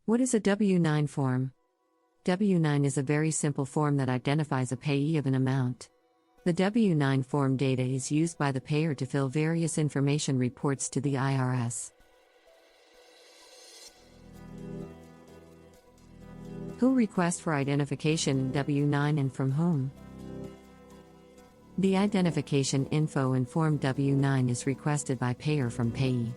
What is a W-9 form? W-9 is a very simple form that identifies a payee of an amount. The W-9 form data is used by the payer to fill various information reports to the IRS. Who requests for identification in W-9 and from whom? The identification info in Form W-9 is requested by payer from payee.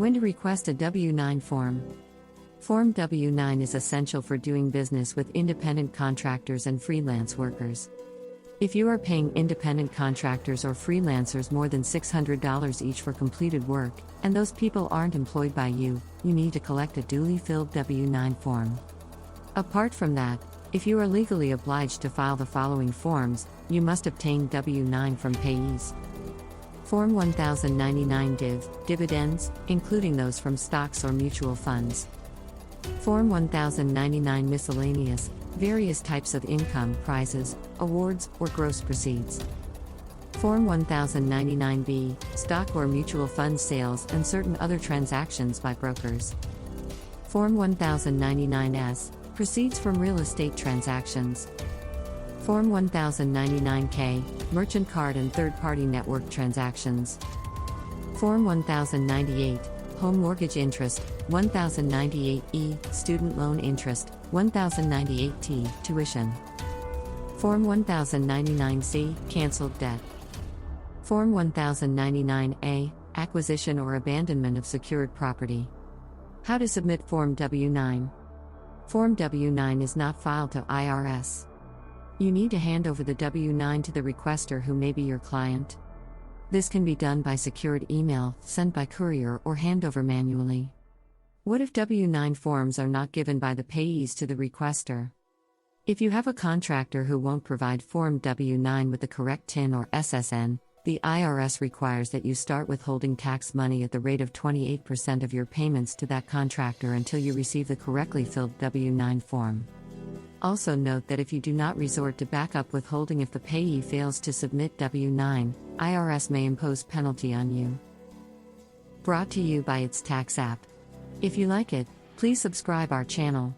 When to request a W-9 form? Form W-9 is essential for doing business with independent contractors and freelance workers. If you are paying independent contractors or freelancers more than $600 each for completed work, and those people aren't employed by you, you need to collect a duly filled W-9 form. Apart from that, if you are legally obliged to file the following forms, you must obtain W-9 from payees. Form 1099 dividends, including those from stocks or mutual funds. Form 1099 miscellaneous, various types of income, prizes, awards, or gross proceeds. Form 1099B, stock or mutual fund sales and certain other transactions by brokers. Form 1099S, proceeds from real estate transactions. Form 1099K, merchant card and third-party network transactions. Form 1098, home mortgage interest, 1098E, student loan interest, 1098T, tuition. Form 1099C, canceled debt. Form 1099A, acquisition or abandonment of secured property. How to submit Form W-9? Form W-9 is not filed to IRS. You need to hand over the W-9 to the requester, who may be your client. This can be done by secured email, sent by courier, or handover manually. What if W-9 forms are not given by the payees to the requester? If you have a contractor who won't provide Form W-9 with the correct TIN or SSN, the IRS requires that you start withholding tax money at the rate of 28% of your payments to that contractor until you receive the correctly filled W-9 form. Also note that if you do not resort to backup withholding if the payee fails to submit W-9, IRS may impose penalty on you. Brought to you by its tax app. If you like it, please subscribe our channel.